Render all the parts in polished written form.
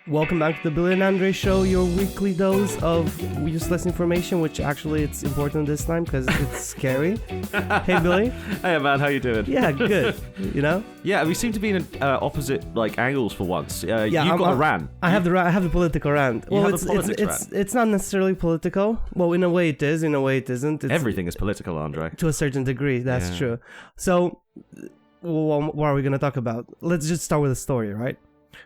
Welcome back to the Billy and Andrei Show, your weekly dose of useless information, which actually it's important this time because it's scary. Hey, Billy. Hey, man, how you doing? Yeah, good. You know? Yeah, we seem to be in opposite angles for once. You've got a rant. I have the political rant. It's not necessarily political. Well, in a way it is, in a way it isn't. Everything is political, Andrei. To a certain degree, that's true. So, what are we going to talk about? Let's just start with a story, right?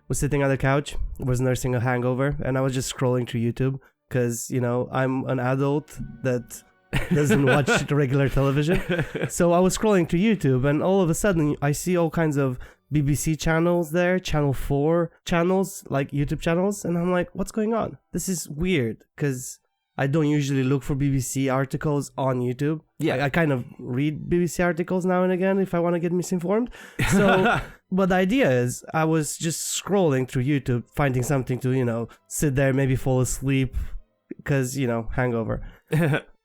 Was sitting on the couch, was nursing a hangover, and I was just scrolling through YouTube because, you know, I'm an adult that doesn't watch regular television. So I was scrolling through YouTube, and all of a sudden I see all kinds of BBC channels there, Channel 4 channels, like YouTube channels, and I'm like, what's going on? This is weird because I don't usually look for BBC articles on YouTube. Yeah, I kind of read BBC articles now and again if I want to get misinformed. So, but the idea is I was just scrolling through YouTube, finding something to, you know, sit there, maybe fall asleep because, you know, hangover.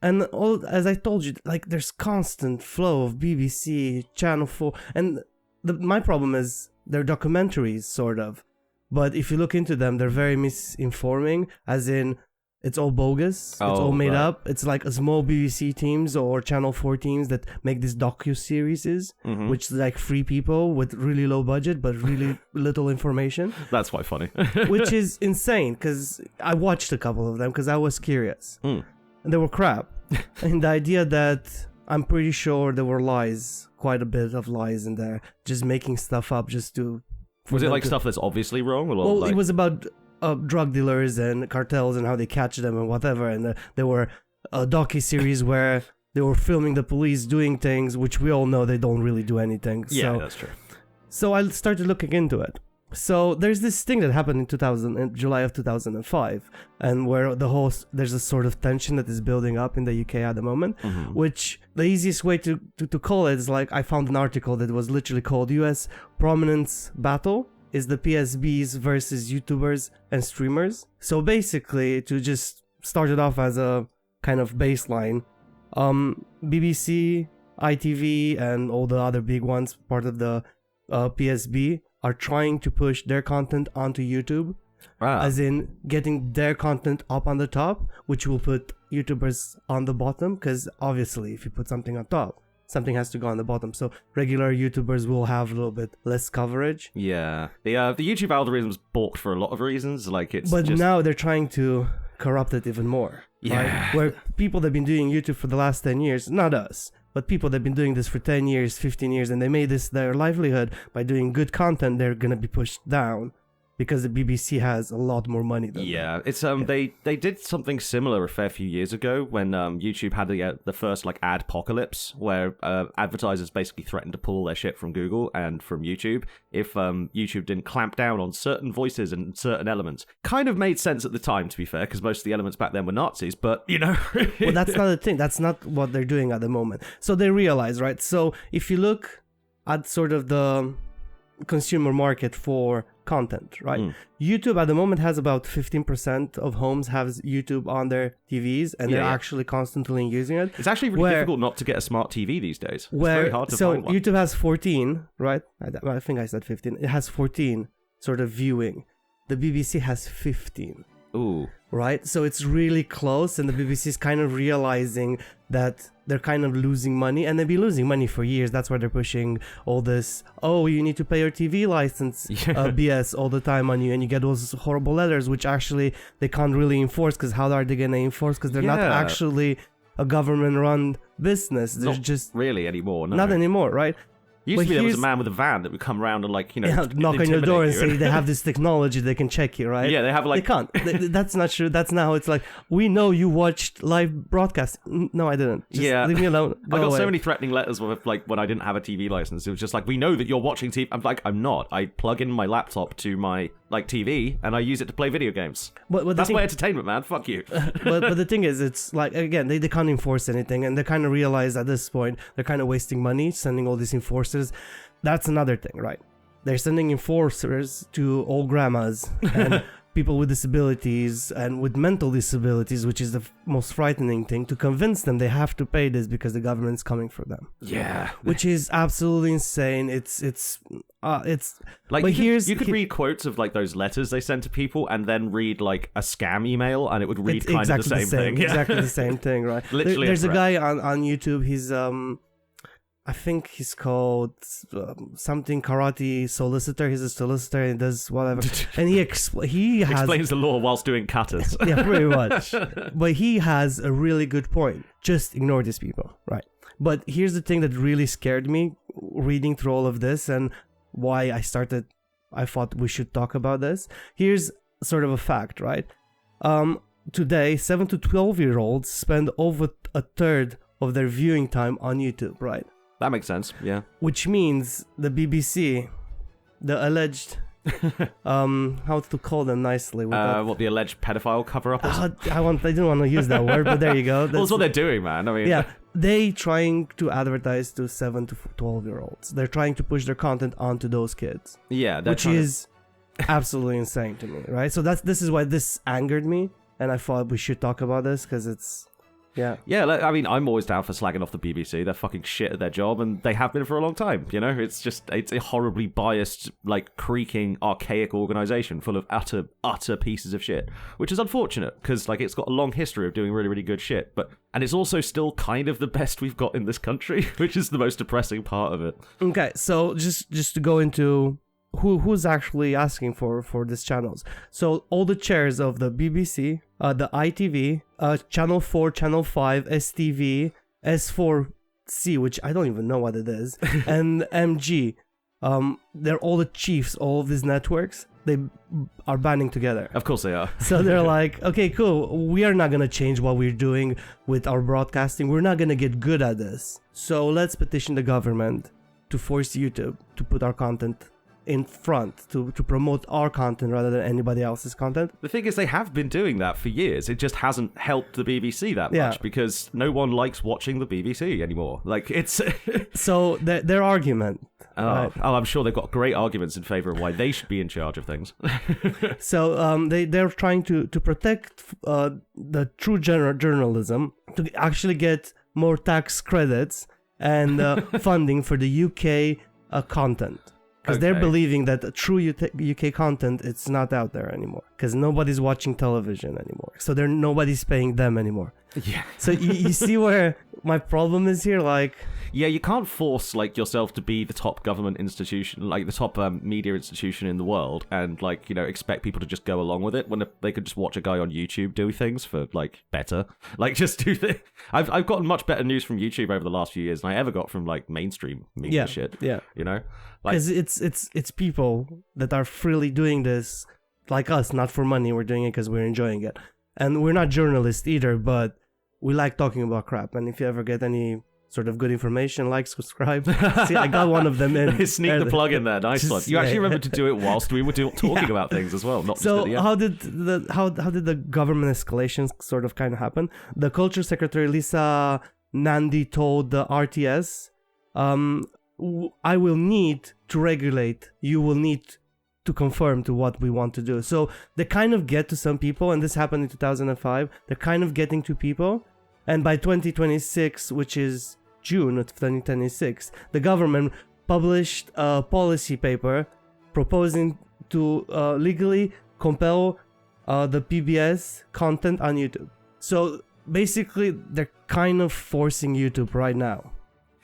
And as I told you, like there's constant flow of BBC, Channel 4. And my problem is they're documentaries, sort of. But if you look into them, they're very misinforming, as in, it's all bogus. It's all made up. It's like a small BBC teams or Channel 4 teams that make these docu-series, which is like 3 people with really low budget but really little information. That's quite funny. Which is insane because I watched a couple of them because I was curious. And they were crap. And the idea that I'm pretty sure there were lies, quite a bit of lies in there, just making stuff up just to... Was it like stuff that's obviously wrong? Or well, it was about... drug dealers and cartels and how they catch them and whatever, and there were a docu-series where they were filming the police doing things which we all know they don't really do anything. Yeah, that's true. So I started looking into it. So there's this thing that happened in July of 2005, and where there's a sort of tension that is building up in the UK at the moment, which the easiest way to call it is like I found an article that was literally called US Prominence Battle is the PSBs versus YouTubers and streamers. So basically, to just start it off as a kind of baseline, BBC, ITV, and all the other big ones, part of the PSB, are trying to push their content onto YouTube. As in getting their content up on the top, which will put YouTubers on the bottom, because obviously if you put something on top, something has to go on the bottom. So regular YouTubers will have a little bit less coverage. Yeah. The YouTube algorithm's balked for a lot of reasons. But now they're trying to corrupt it even more. Yeah. Right? Where people that have been doing YouTube for the last 10 years, not us, but people that have been doing this for 10 years, 15 years, and they made this their livelihood by doing good content, they're going to be pushed down. Because the BBC has a lot more money than them. It's they did something similar a fair few years ago when YouTube had the first adpocalypse where advertisers basically threatened to pull their shit from Google and from YouTube if YouTube didn't clamp down on certain voices and certain elements. Kind of made sense at the time, to be fair, because most of the elements back then were Nazis, but you know. Well, that's not the thing. That's not what they're doing at the moment. So they realize, right? So if you look at sort of the consumer market for content, right? YouTube at the moment has about 15% of homes have YouTube on their TVs, and they're actually constantly using it. It's actually really difficult not to get a smart TV these days. It's very hard to find one. YouTube has 14, right? I think I said 15. It has 14 sort of viewing. The BBC has 15. Ooh. Right? So it's really close, and the BBC is kind of realizing that they're kind of losing money, and they've been losing money for years. That's why they're pushing all this, you need to pay your TV license BS all the time on you, and you get those horrible letters, which actually they can't really enforce, because how are they going to enforce? Because they're not actually a government-run business. They're not just really anymore. No. Not anymore, right? Used to be there was a man with a van that would come around and knock on your door and say they have this technology, they can check you, right? Yeah, they have They can't. That's not true. That's now it's like, we know you watched live broadcast. No, I didn't. Just leave me alone. I got so many threatening letters with when I didn't have a TV license. It was just like, we know that you're watching TV. I'm like, I'm not. I plug in my laptop to my TV and I use it to play video games. But that's my entertainment, man. Fuck you. but the thing is, it's like, again, they can't enforce anything, and they kind of realize at this point they're kind of wasting money sending all these enforcers. That's another thing, right? They're sending enforcers to old grandmas and people with disabilities and with mental disabilities, which is the most frightening thing, to convince them they have to pay this because the government's coming for them. Yeah, which is absolutely insane. It's like but you could read quotes of like those letters they sent to people, and then read like a scam email, and it would read kind of the same thing. Exactly the same thing, right? Literally, there's a guy on YouTube. He's I think he's called something karate solicitor. He's a solicitor and does whatever. And he explains the law whilst doing katas. Yeah, pretty much. But he has a really good point. Just ignore these people, right? But here's the thing that really scared me reading through all of this and why I thought we should talk about this. Here's sort of a fact, right? Today, 7 to 12-year-olds spend over a third of their viewing time on YouTube, right? That makes sense, yeah. Which means the BBC, the alleged, how to call them nicely? The alleged pedophile cover-up? I didn't want to use that word, but there you go. Well, that's what they're doing, man. I mean, yeah, they trying to advertise to 7 to 12-year-olds. They're trying to push their content onto those kids. Yeah, which is absolutely insane to me, right? So this is why this angered me, and I thought we should talk about this because it's. Yeah, I mean, I'm always down for slagging off the BBC. They're fucking shit at their job, and they have been for a long time, you know? It's a horribly biased, like, creaking, archaic organisation full of utter pieces of shit, which is unfortunate, because, like, it's got a long history of doing really, really good shit, and it's also still kind of the best we've got in this country, which is the most depressing part of it. Okay, so just to go into who's actually asking for these channels. So all the chairs of the BBC, the ITV, Channel 4, Channel 5, STV, S4C, which I don't even know what it is, and MG, they're all the chiefs, all of these networks, they are banding together. Of course they are. So they're like, okay, cool, we are not going to change what we're doing with our broadcasting. We're not going to get good at this. So let's petition the government to force YouTube to put our content in front, to promote our content rather than anybody else's content. The thing is, they have been doing that for years. It just hasn't helped the BBC that much because no one likes watching the BBC anymore. Like, it's... So their argument... I'm sure they've got great arguments in favour of why they should be in charge of things. So they're trying to protect the true journalism, to actually get more tax credits and funding for the UK content. Because they're believing that true UK content, it's not out there anymore. Because nobody's watching television anymore. So nobody's paying them anymore. Yeah. So you see where my problem is here? Like... Yeah, you can't force like yourself to be the top government institution, like the top media institution in the world, and like, you know, expect people to just go along with it when they could just watch a guy on YouTube do things for like better. Like, just do things. I've gotten much better news from YouTube over the last few years than I ever got from like mainstream media shit. Yeah, you know, because it's people that are freely doing this, like us, not for money. We're doing it because we're enjoying it, and we're not journalists either, but we like talking about crap. And if you ever get any sort of good information, like, subscribe. See, I got one of them in. Sneak the plug in there, nice one. You actually remember to do it whilst we were talking about things as well, not just at the end. How did the government escalation sort of kind of happen? The culture secretary Lisa Nandy told the RTS, I will need to regulate, you will need to conform to what we want to do. So they kind of get to some people, and this happened in 2005, they're kind of getting to people, and by 2026, which is June of 2026, the government published a policy paper proposing to legally compel the PBS content on YouTube. So basically, they're kind of forcing YouTube right now,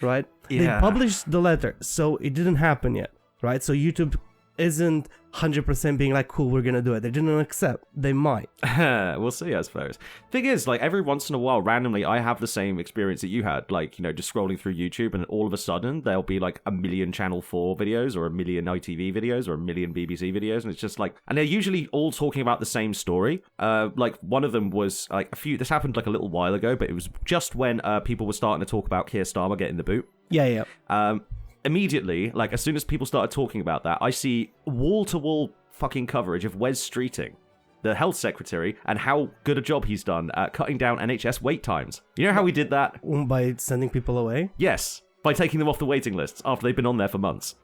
right? Yeah. They published the letter, so it didn't happen yet, right? So YouTube isn't 100% being like, cool, we're gonna do it. They didn't accept. They might. We'll see, I suppose. Thing is, like, every once in a while, randomly, I have the same experience that you had. Like, you know, just scrolling through YouTube, and all of a sudden, there'll be like 1 million Channel 4 videos, or 1 million ITV videos, or 1 million BBC videos, and it's just like, and they're usually all talking about the same story. Like, one of them was like this happened like a little while ago, but it was just when people were starting to talk about Keir Starmer getting the boot. Yeah. Immediately, like, as soon as people started talking about that, I see wall-to-wall fucking coverage of Wes Streeting, the health secretary, and how good a job he's done at cutting down NHS wait times. You know how he did that? By sending people away? Yes. by taking them off the waiting lists after they've been on there for months.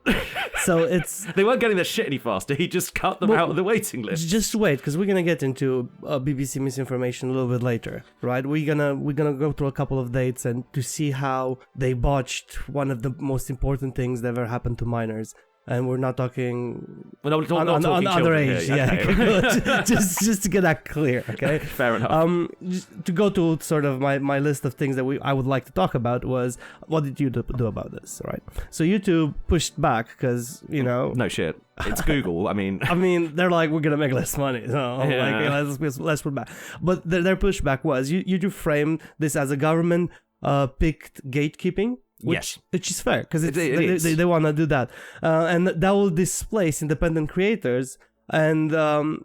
So it's They weren't getting their shit any faster. He just cut them out of the waiting list. just wait, because we're gonna get into BBC misinformation a little bit later, right? We're gonna go through a couple of dates and to see how they botched one of the most important things that ever happened to minors. And we're not talking Well, no, not on talking underage, children here. Okay. just to get that clear, okay? Fair enough. Just to go to sort of my list of things that I would like to talk about was, what did you do about this, right? So YouTube pushed back because, you know... No shit. It's Google. I mean, they're like, we're gonna make less money, so let's put back. But their pushback was, YouTube framed this as a government picked gatekeeping. Which is fair, because they want to do that. And that will displace independent creators and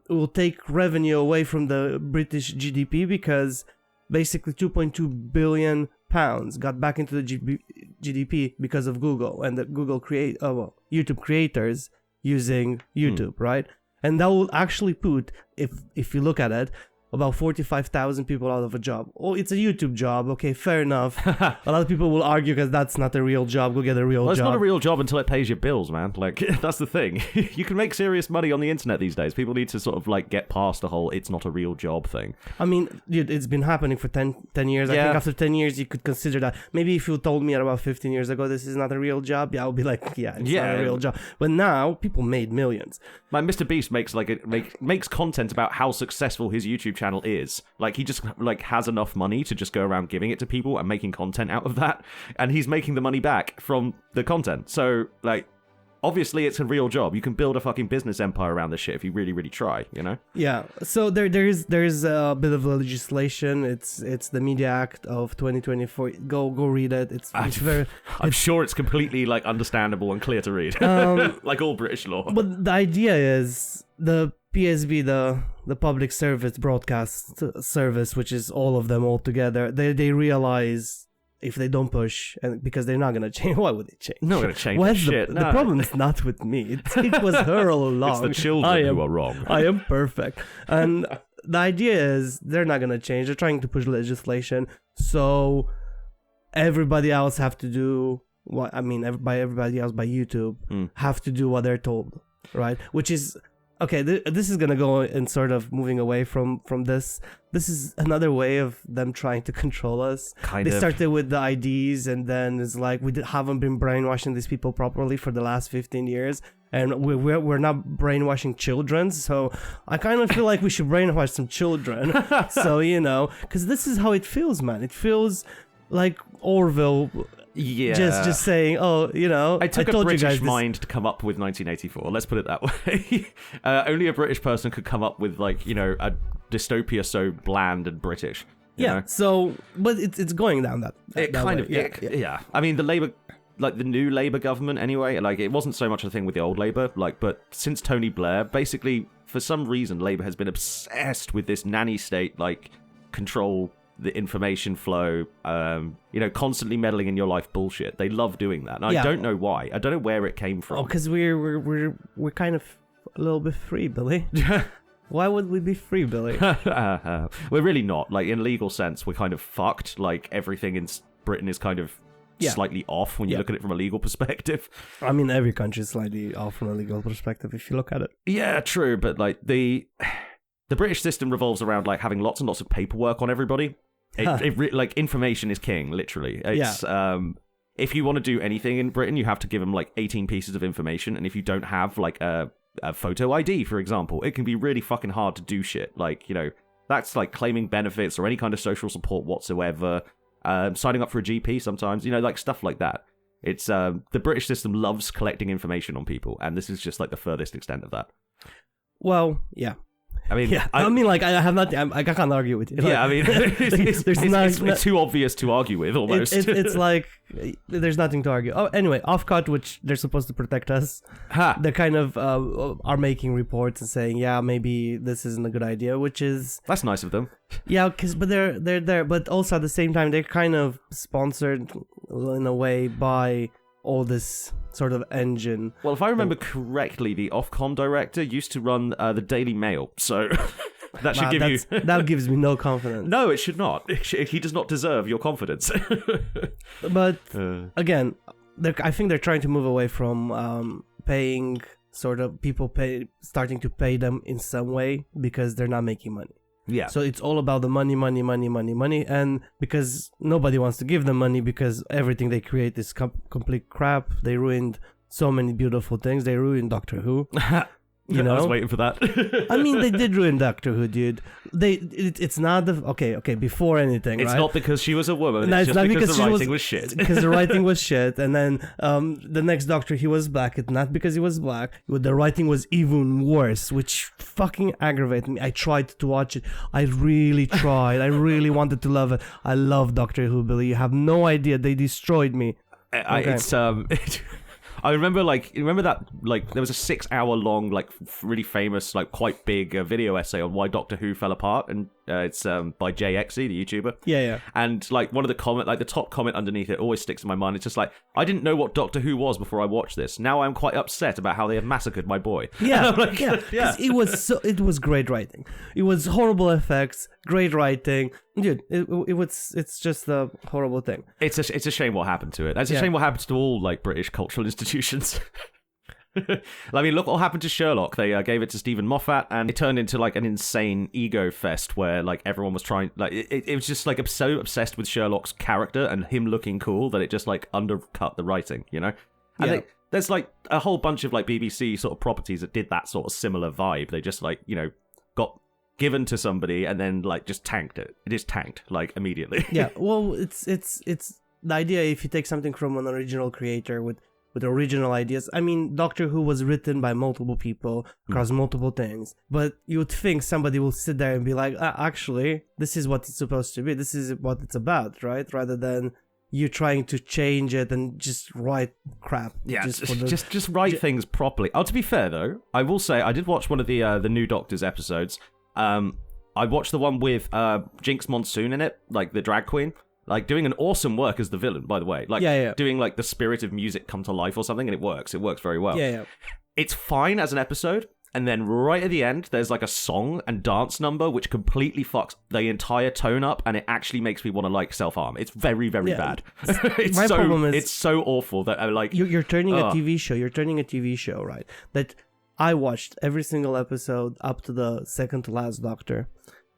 will take revenue away from the British GDP, because basically 2.2 billion pounds got back into the GDP because of Google and the YouTube creators using YouTube, right? And that will actually put, if you look at it, about 45,000 people out of a job. Oh, it's a YouTube job. Okay, fair enough. A lot of people will argue because that's not a real job. Go get a real job. It's not a real job until it pays your bills, man. Like, that's the thing. You can make serious money on the internet these days. People need to sort of like get past the whole it's not a real job thing. I mean, dude, it's been happening for 10 years. I think after 10 years, you could consider that. Maybe if you told me about 15 years ago, this is not a real job, I would be like, it's not a real job. But now, people made millions. Like, Mr. Beast makes content about how successful his YouTube channel is. Like, he just like has enough money to just go around giving it to people and making content out of that, and he's making the money back from the content. So, like, obviously it's a real job. You can build a fucking business empire around this shit if you really, really try, you know? Yeah. So there's a bit of legislation. It's the Media Act of 2024. Go read it. I'm sure it's completely like understandable and clear to read. Like all British law. But the idea is the PSB, the public service broadcast service, which is all of them all together, they realize if they don't push, and because they're not gonna change, why would they change? Not gonna change shit. The problem is not with me. It was her all along. It's the children who are wrong. I am perfect. And the idea is they're not gonna change. They're trying to push legislation, so everybody else have to do what everybody else by YouTube have to do what they're told, right? Which is okay. This is gonna go in sort of moving away from this. This is another way of them trying to control us. They started with the IDs, and then it's like haven't been brainwashing these people properly for the last 15 years, and we're not brainwashing children. So I kind of feel like we should brainwash some children. So, you know, because this is how it feels, man. It feels like Orville. Yeah. Just saying, oh, you know, I took I told a British you guys mind to come up with 1984. Let's put it that way. Only a British person could come up with, like, you know, a dystopia so bland and British. You know? So, but it's going down that kind way. of, yeah. I mean, the Labour, like the new Labour government anyway, like it wasn't so much a thing with the old Labour, like, but since Tony Blair, basically, for some reason, Labour has been obsessed with this nanny state, like, control the information flow, you know, constantly meddling in your life bullshit. They love doing that. And I don't know why. I don't know where it came from. Oh, because we're kind of a little bit free, Billy. Why would we be free, Billy? We're really not. Like, in legal sense, we're kind of fucked. Like, everything in Britain is kind of slightly off when you look at it from a legal perspective. I mean, every country is slightly off from a legal perspective if you look at it. Yeah, true. But, like, the British system revolves around, like, having lots and lots of paperwork on everybody. Like, information is king, literally. It's if you want to do anything in Britain, you have to give them like 18 pieces of information, and if you don't have like a photo ID, for example, it can be really fucking hard to do shit. Like, you know, that's like claiming benefits or any kind of social support whatsoever, signing up for a GP sometimes, you know, like stuff like that. It's the British system loves collecting information on people, and this is just like the furthest extent of that. Well, yeah. I mean, like, I have nothing. I can't argue with you. Yeah, I mean, it's too obvious to argue with, almost. It's like there's nothing to argue. Oh, anyway, Offcut, which they're supposed to protect us, they kind of are making reports and saying, yeah, maybe this isn't a good idea, which is that's nice of them. Yeah, but they're there, but also at the same time they're kind of sponsored in a way by all this sort of engine. Well, if I remember correctly, the Ofcom director used to run the Daily Mail, so... That should give you... That gives me no confidence. No, it should not. He does not deserve your confidence. But again, I think they're trying to move away from paying sort of people starting to pay them in some way because they're not making money. Yeah. So it's all about the money, and because nobody wants to give them money because everything they create is complete crap. They ruined so many beautiful things. They ruined Doctor Who. You know? I was waiting for that. I mean, they did ruin Doctor Who, dude. It's not the... Okay, before anything, It's right? not because she was a woman. No, it's just because the writing was shit. shit. Because the writing was shit. And then the next Doctor, he was black. It's not because he was black. The writing was even worse, which fucking aggravated me. I tried to watch it. I really tried. I really wanted to love it. I love Doctor Who, Billy. You have no idea. They destroyed me. It's I remember that there was a 6-hour long really famous quite big video essay on why Doctor Who fell apart, and it's by JXE, the YouTuber. Yeah. And one of the the top comment underneath it always sticks in my mind. It's just I didn't know what Doctor Who was before I watched this. Now I'm quite upset about how they have massacred my boy. Yeah, yeah. It was great writing. It was horrible effects, great writing, dude. It's just a horrible thing. It's a shame what happened to it. It's a shame what happens to all British cultural institutions. I mean, look what happened to Sherlock. They gave it to Stephen Moffat, and it turned into an insane ego fest where everyone was trying. It was just so obsessed with Sherlock's character and him looking cool that it just undercut the writing. You know, and there's a whole bunch of BBC sort of properties that did that sort of similar vibe. They just got given to somebody and then just tanked it. It is tanked immediately. Yeah, well, it's the idea if you take something from an original creator with original ideas. I mean, Doctor Who was written by multiple people across multiple things, but you would think somebody will sit there and be like, actually, this is what it's supposed to be. This is what it's about, right? Rather than you trying to change it and just write crap. Yeah, just write things properly. Oh, to be fair though, I will say I did watch one of the new Doctor's episodes. I watched the one with Jinx Monsoon in it, the drag queen. Doing an awesome work as the villain, by the way. Doing the spirit of music come to life or something, and it works. It works very well. Yeah. It's fine as an episode, and then right at the end, there's a song and dance number which completely fucks the entire tone up, and it actually makes me want to self-harm. It's very, very bad. My problem is it's so awful that I You're turning a TV show. You're turning a TV show, right? That I watched every single episode up to the second to last Doctor,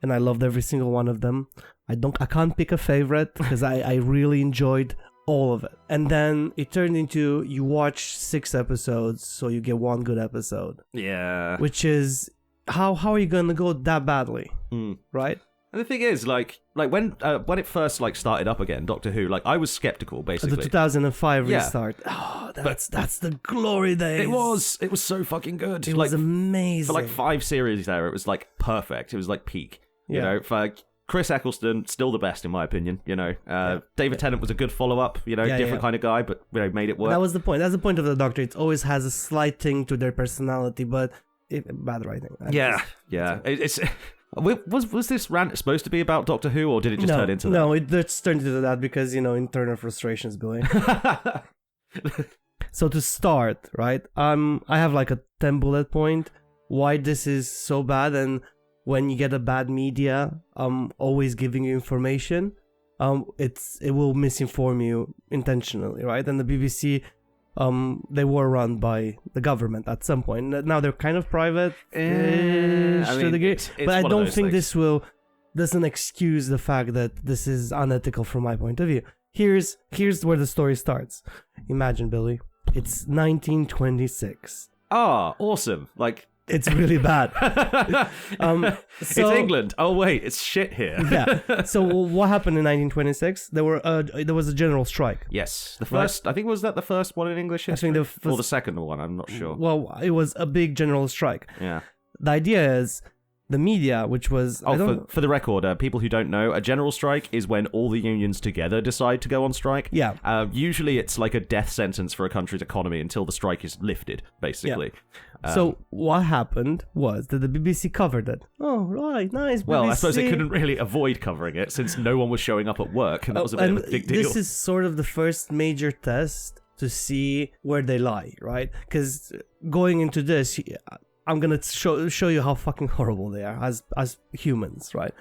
and I loved every single one of them. I can't pick a favorite because I really enjoyed all of it. And then it turned into you watch 6 episodes, so you get one good episode. Yeah. Which is how are you gonna go that badly, right? And the thing is, when it first started up again, Doctor Who, I was skeptical basically. The 2005 restart. Oh, that's the glory days. It was so fucking good. It was amazing. For 5 series there, it was perfect. It was peak. You know, for Chris Eccleston, still the best in my opinion. You know, David Tennant was a good follow-up. You know, different kind of guy, but made it work. That was the point. That's the point of the Doctor. It always has a slight thing to their personality, but bad writing. It's. Was this rant supposed to be about Doctor Who, or did it just turn into that? No, it just turned into that because internal frustrations, Billy. So to start, right? I have a 10 bullet point why this is so bad, and when you get a bad media, always giving you information, it will misinform you intentionally, right? And the BBC, they were run by the government at some point. Now they're kind of private, but I don't think this doesn't excuse the fact that this is unethical from my point of view. Here's where the story starts. Imagine, Billy, it's 1926. Ah, awesome! It's really bad. It's England. Oh wait, it's shit here. Yeah. So what happened in 1926? There was a general strike. Yes, the first. Right? I think was that the first one in English history, I think or the second one. I'm not sure. Well, it was a big general strike. Yeah. The idea is the media, which was for the record, people who don't know, a general strike is when all the unions together decide to go on strike. Yeah. Usually, it's a death sentence for a country's economy until the strike is lifted, basically. Yeah. So what happened was that the BBC covered it. Oh, right, nice. BBC. Well, I suppose they couldn't really avoid covering it since no one was showing up at work, and that was a bit of a big deal. This is sort of the first major test to see where they lie, right? Because going into this, I'm gonna show you how fucking horrible they are as humans, right?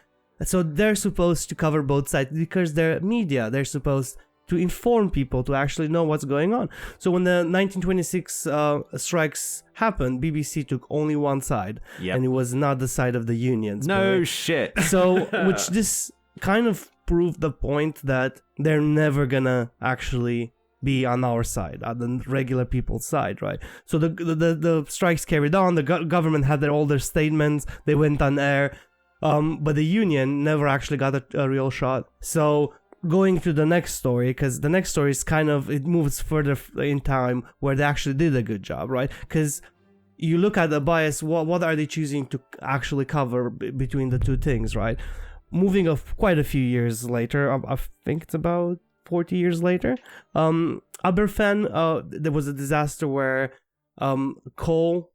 So they're supposed to cover both sides because they're media. They're supposed to inform people to actually know what's going on. So when the 1926 strikes happened, BBC took only one side, and it was not the side of the unions. No shit. So, which this kind of proved the point that they're never gonna actually be on our side, on the regular people's side, right? So the strikes carried on. The government had all their statements. They went on air. But the union never actually got a real shot. So going to the next story, because the next story is it moves further in time where they actually did a good job, right? Because you look at the bias, what are they choosing to actually cover between the two things, right? Moving quite a few years later, I think it's about 40 years later, Aberfan, there was a disaster where coal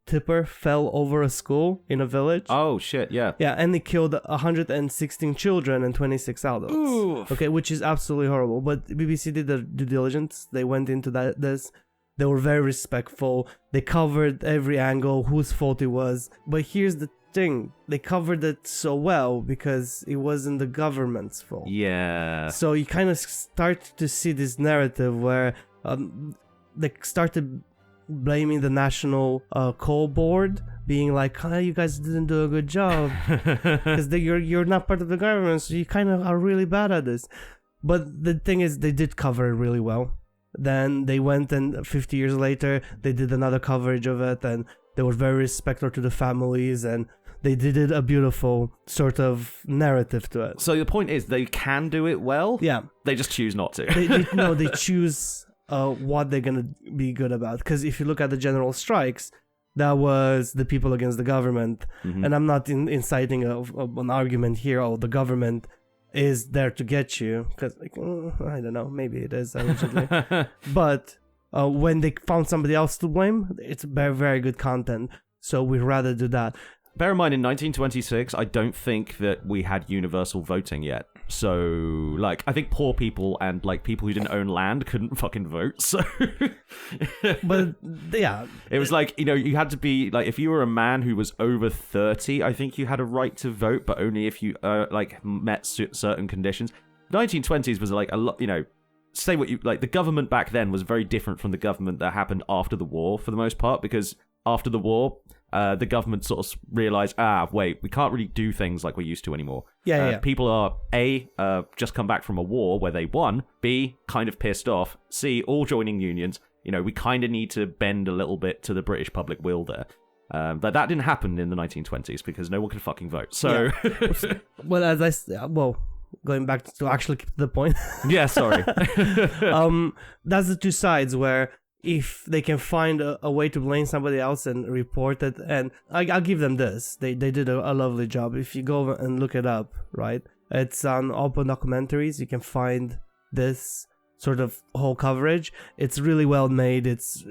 tipper fell over a school in a village. Oh shit, yeah. Yeah, and it killed 116 children and 26 adults. Oof. Okay, which is absolutely horrible. But BBC did their due diligence. They went into this. They were very respectful. They covered every angle, whose fault it was. But here's the thing. They covered it so well because it wasn't the government's fault. Yeah. So you kind of start to see this narrative where they started blaming the National Coal Board, being like, you guys didn't do a good job because you're not part of the government, so you kind of are really bad at this. But the thing is, they did cover it really well. Then they went and 50 years later, they did another coverage of it, and they were very respectful to the families, and they did a beautiful sort of narrative to it. So the point is, they can do it well. Yeah. They just choose not to. They choose what they're gonna be good about. Because if you look at the general strikes, that was the people against the government. Mm-hmm. And I'm not inciting an argument here. Oh, the government is there to get you. Because I don't know, maybe it is allegedly. But when they found somebody else to blame, it's very, very good content. So we'd rather do that. Bear in mind, in 1926, I don't think that we had universal voting yet. So, like, I think poor people and, like, people who didn't own land couldn't fucking vote, so... But, yeah. It was like, you had to be, like, if you were a man who was over 30, I think you had a right to vote, but only if you, met certain conditions. 1920s was, like, a lot, say what you... Like, the government back then was very different from the government that happened after the war, for the most part, because after the war... the government sort of realized, wait, we can't really do things like we used to anymore. Yeah. People are, A, just come back from a war where they won, B, kind of pissed off, C, all joining unions. We kind of need to bend a little bit to the British public will there. But that didn't happen in the 1920s because no one could fucking vote. So, well, going back to actually keep to the point. Yeah, sorry. That's the two sides where if they can find a way to blame somebody else and report it, and I'll give them this. They did a lovely job. If you go and look it up, right? It's on open documentaries. You can find this sort of whole coverage. It's really well made. It's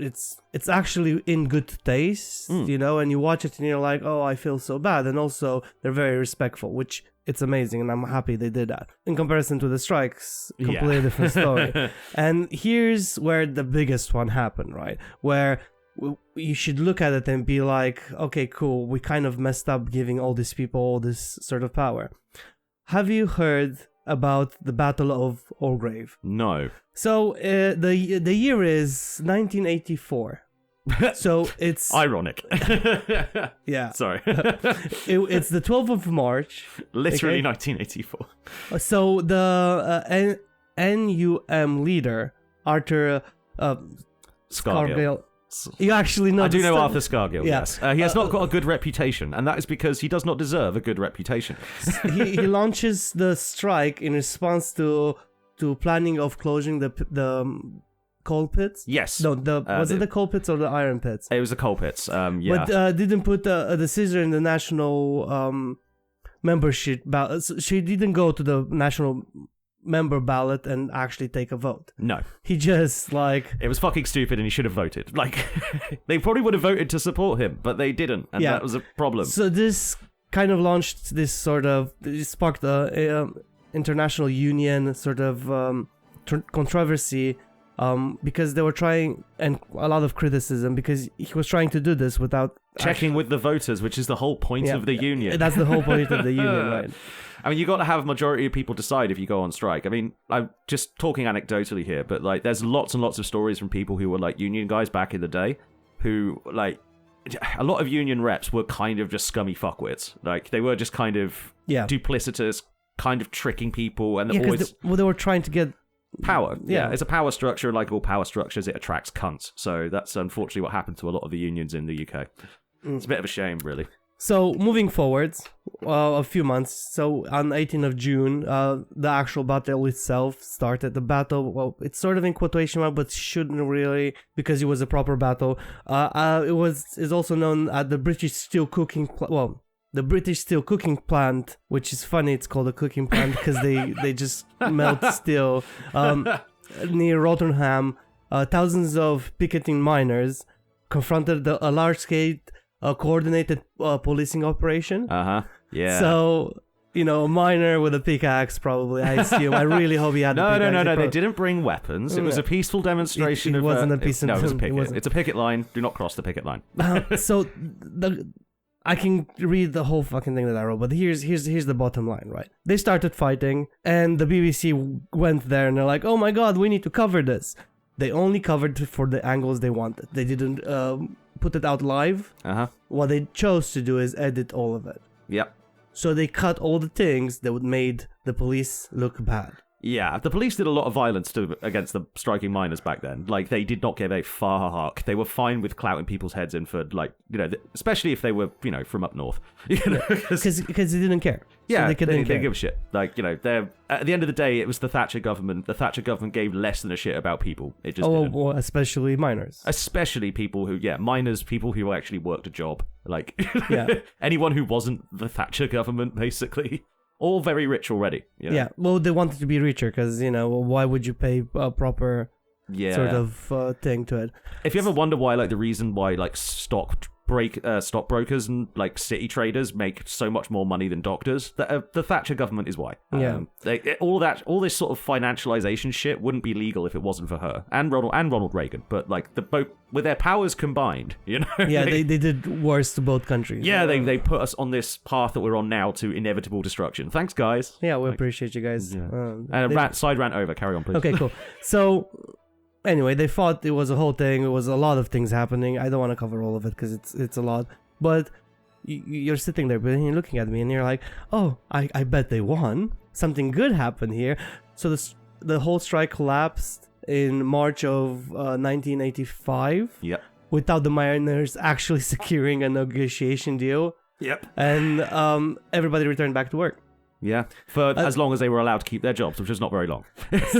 actually in good taste, and you watch it and you're like, oh, I feel so bad. And also they're very respectful, which it's amazing, and I'm happy they did that. In comparison to the strikes, completely different story. And here's where the biggest one happened, right? Where you should look at it and be like, okay, cool, we kind of messed up giving all these people all this sort of power. Have you heard about the Battle of Orgrave? No. So the year is 1984. So it's ironic. Yeah. Sorry. It's the 12th of March. Literally 1984. So the NUM leader, Arthur Scargill. You actually know. I do know Arthur Scargill, yeah. Yes. He has not got a good reputation, and that is because he does not deserve a good reputation. he launches the strike in response to planning of closing the coal pits? Yes. No, was it the coal pits or the iron pits? It was the coal pits, yeah. But didn't put a decision in the national membership ballot. So she didn't go to the national member ballot and actually take a vote. No. He just, It was fucking stupid and he should have voted. They probably would have voted to support him, but they didn't, and that was a problem. So this kind of launched this it sparked a international union sort of controversy, because they were trying, and a lot of criticism, because he was trying to do this without checking with the voters, which is the whole point of the union. That's the whole point of the union, right? I mean, you got to have a majority of people decide if you go on strike. I mean, I'm just talking anecdotally here, but like, there's lots and lots of stories from people who were like union guys back in the day, who like a lot of union reps were kind of just scummy fuckwits. Like, they were just kind of duplicitous, kind of tricking people, and always they were trying to get power. Yeah, it's a power structure. Like all power structures, it attracts cunts. So that's unfortunately what happened to a lot of the unions in the UK. It's a bit of a shame, really. So moving forwards, a few months. So on 18th of June, the actual battle itself started. The battle, well, it's sort of in quotation mark, but shouldn't really, because it was a proper battle. Is also known as the British Steel Cooking. The British Steel Cooking Plant, which is funny. It's called a cooking plant because they just melt steel near Rotherham. Thousands of picketing miners confronted a large-scale coordinated policing operation. Yeah. So, a miner with a pickaxe, probably, I assume. I really hope he had a pickaxe. No. They didn't bring weapons. It was a peaceful demonstration. It wasn't a peaceful... No, it was a picket. It's a picket line. Do not cross the picket line. So, I can read the whole fucking thing that I wrote, but here's the bottom line, right? They started fighting, and the BBC went there, and they're like, oh my god, we need to cover this. They only covered for the angles they wanted. They didn't... put it out live. What they chose to do is edit all of it. Yep. So they cut all the things that would made the police look bad. Yeah, the police did a lot of violence against the striking miners back then. Like, they did not give a fuck. They were fine with clouting people's heads in for, like, especially if they were, from up north. Because they didn't care. Yeah, so they didn't give a shit. Like, they're at the end of the day, it was the Thatcher government. The Thatcher government gave less than a shit about people. It just didn't. Well, especially miners. Especially people who, miners, people who actually worked a job. Like, anyone who wasn't the Thatcher government, basically. All very rich already. Yeah, well, they wanted to be richer because, why would you pay a proper sort of thing to it? If you ever wonder why, like, the reason why, like, stockbrokers and, like, city traders make so much more money than doctors, the Thatcher government is why. All this sort of financialization shit wouldn't be legal if it wasn't for her and Ronald Reagan. But, like, with their powers combined, Yeah, they did worse to both countries. Yeah, they put us on this path that we're on now to inevitable destruction. Thanks, guys. Yeah, we appreciate you guys. Yeah. Side rant over. Carry on, please. Okay, cool. So... Anyway, they fought. It was a whole thing. It was a lot of things happening. I don't want to cover all of it because it's a lot. But you're sitting there, but you're looking at me, and you're like, "Oh, I bet they won. Something good happened here." So the whole strike collapsed in March of 1985. Yep. Without the miners actually securing a negotiation deal. Yep. And everybody returned back to work. Yeah, for as long as they were allowed to keep their jobs, which is not very long.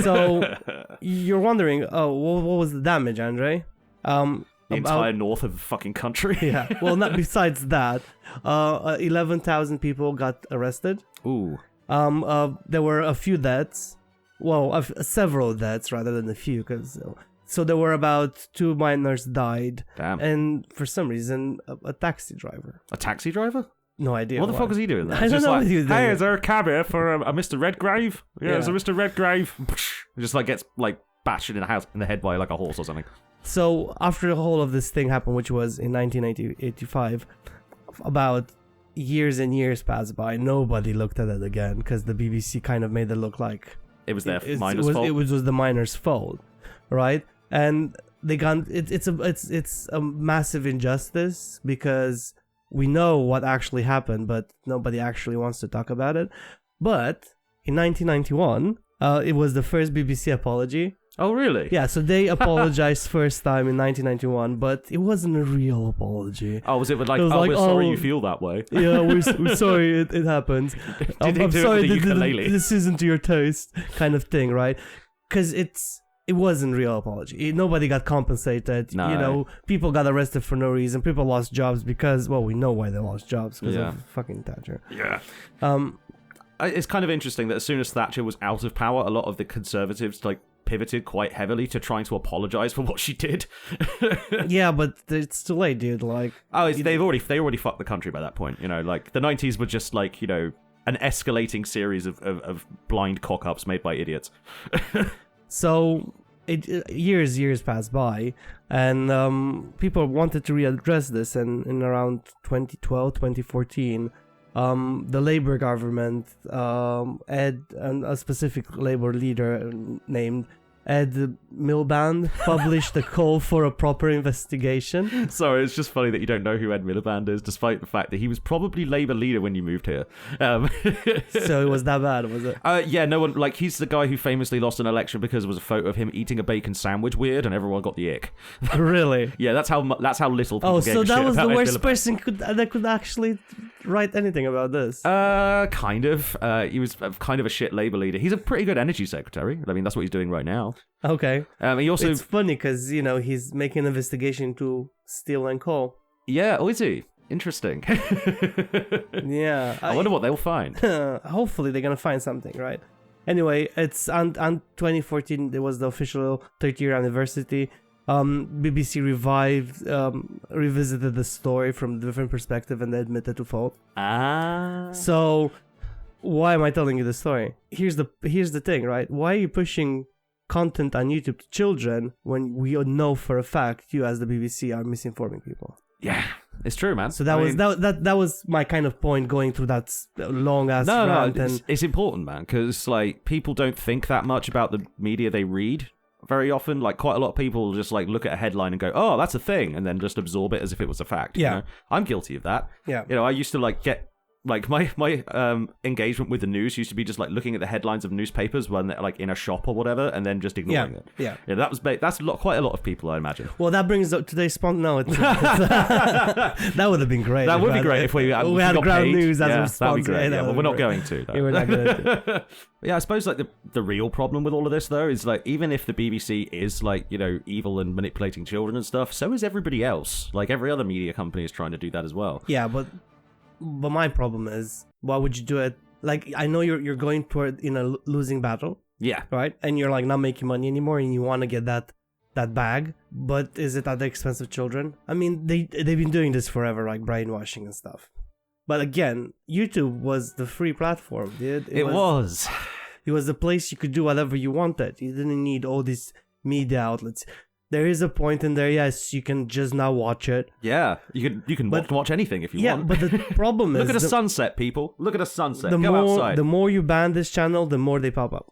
So you're wondering, what was the damage, Andrei? The entire north of the fucking country. Yeah, well, not besides that, 11,000 people got arrested. Ooh. There were a few deaths. Well, several deaths rather than a few, because so there were about 2 miners died. Damn. And for some reason, a taxi driver. A taxi driver? No idea. What the fuck is he doing there? I don't know what he was doing. Hey, is there a cab here for a Mr. Redgrave? Yeah, is there Mr. Redgrave? Just like gets like bashed in the head by like a horse or something. So after the whole of this thing happened, which was in 1985, about years and years passed by. Nobody looked at it again because the BBC kind of made it look like it was their miners' fault. It was the miners' fault, right? And they got it's a massive injustice because we know what actually happened, but nobody actually wants to talk about it. But in 1991, it was the first BBC apology. Oh, really? Yeah, so they apologized first time in 1991, but it wasn't a real apology. Oh, was it like, we're sorry you feel that way? Yeah, we're sorry it happened. I'm sorry, this isn't to your taste, kind of thing, right? Because it wasn't real apology. Nobody got compensated. No. You know, people got arrested for no reason. People lost jobs because, well, we know why they lost jobs, because of fucking Thatcher. Yeah. It's kind of interesting that as soon as Thatcher was out of power, a lot of the Conservatives like pivoted quite heavily to trying to apologize for what she did. Yeah, but it's too late, dude. Like, they already fucked the country by that point. You know, like the 90s were just like, you know, an escalating series of blind cock-ups made by idiots. So years passed by, and people wanted to readdress this, and in around 2012, 2014, the Labour government, and a specific Labour leader named Ed Miliband published a call for a proper investigation. Sorry, it's just funny that you don't know who Ed Miliband is, despite the fact that he was probably Labour leader when you moved here. So it was that bad, was it? Yeah, no one, like, he's the guy who famously lost an election because there was a photo of him eating a bacon sandwich weird, and everyone got the ick. Really? Yeah, that's how little people gave so a that shit was about the Ed worst Miliband. person that could actually write anything about this. Kind of. He was kind of a shit Labour leader. He's a pretty good energy secretary. I mean, that's what he's doing right now. Okay. He also... It's funny because, he's making an investigation to steel and coal. Yeah, oh, is he? Interesting. Yeah. I wonder what they'll find. Hopefully they're going to find something, right? Anyway, it's on 2014, there was the official 30-year anniversary. BBC revisited the story from a different perspective and they admitted to fault. So, why am I telling you the story? Here's the thing, right? Why are you pushing content on YouTube to children when we know for a fact you, as the BBC, are misinforming people? Yeah, it's true, man. So that was my kind of point going through that long ass rant. No, and it's important, man, because like people don't think that much about the media they read very often. Like quite a lot of people just like look at a headline and go, "Oh, that's a thing," and then just absorb it as if it was a fact. Yeah, you know? I'm guilty of that. Yeah, I used to like get. Like my engagement with the news used to be just like looking at the headlines of newspapers when they're like in a shop or whatever, and then just ignoring it. Yeah, that's quite a lot of people, I imagine. Well, that brings up today's sponsor. No, that would have been great. That would be great if we had ground paid. news as a sponsor. That'd be great. Yeah, well, we're not going to. Yeah, we're not going to. Yeah, I suppose like the real problem with all of this though is like even if the BBC is like evil and manipulating children and stuff, so is everybody else. Like every other media company is trying to do that as well. Yeah, but my problem is, why would you do it? Like, I know you're going toward in a losing battle. Yeah. Right? And you're like not making money anymore and you want to get that bag, but is it at the expense of children? I mean, they've been doing this forever, like brainwashing and stuff. But again, YouTube was the free platform, dude. It was. It was the place you could do whatever you wanted. You didn't need all these media outlets. There is a point in there, yes, you can just now watch it. Yeah, you can watch anything if you want. Yeah, but the problem is... Look at a sunset, people. Look at a sunset. Go outside. The more you ban this channel, the more they pop up.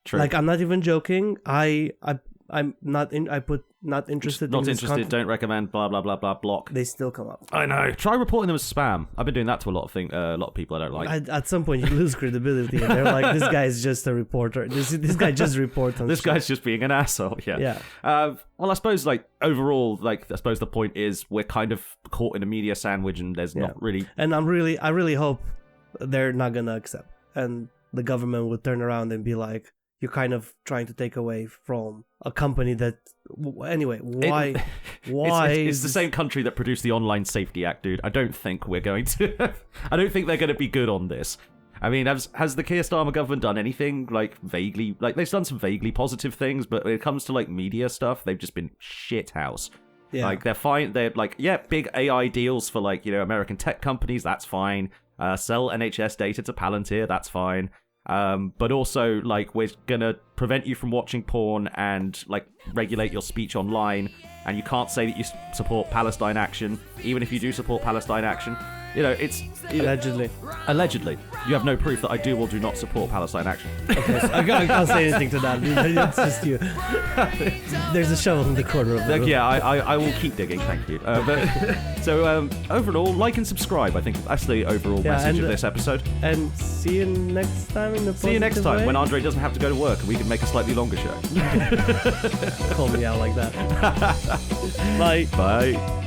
True. Like, I'm not even joking. I'm not in. I put not interested. Not in interested. Content. Don't recommend. Blah blah blah blah. Block. They still come up. I know. Try reporting them as spam. I've been doing that to a lot of people I don't like. At some point, you lose credibility, and they're like, "This guy is just a reporter. This guy just reports on. This shit. guy's just being an asshole." Yeah. Yeah. Well, I suppose like overall, like I suppose the point is we're kind of caught in a media sandwich, and there's not really. And I really hope they're not gonna accept, and the government will turn around and be like, you're kind of trying to take away from a company that... Anyway, why? It's the same country that produced the Online Safety Act, dude. I don't think we're going to... I don't think they're going to be good on this. I mean, has the Keir Starmer government done anything, like, vaguely... Like, they've done some vaguely positive things, but when it comes to, like, media stuff, they've just been shithouse. Yeah. Like, they're fine. They're, like, yeah, big AI deals for, like, American tech companies, that's fine. Sell NHS data to Palantir, that's fine. But also, like, we're gonna prevent you from watching porn and, like, regulate your speech online, and you can't say that you support Palestine action, even if you do support Palestine action. It's... Allegedly. You have no proof that I do or do not support Palestine action. Okay, so I can't say anything to that. It's just you. There's a shovel in the corner of the room. Yeah, I will keep digging, thank you. So, overall, like and subscribe, I think that's the overall message of this episode. And see you next time in the See you next time way. When Andrei doesn't have to go to work and we can make a slightly longer show. Call me out like that. Bye. Bye.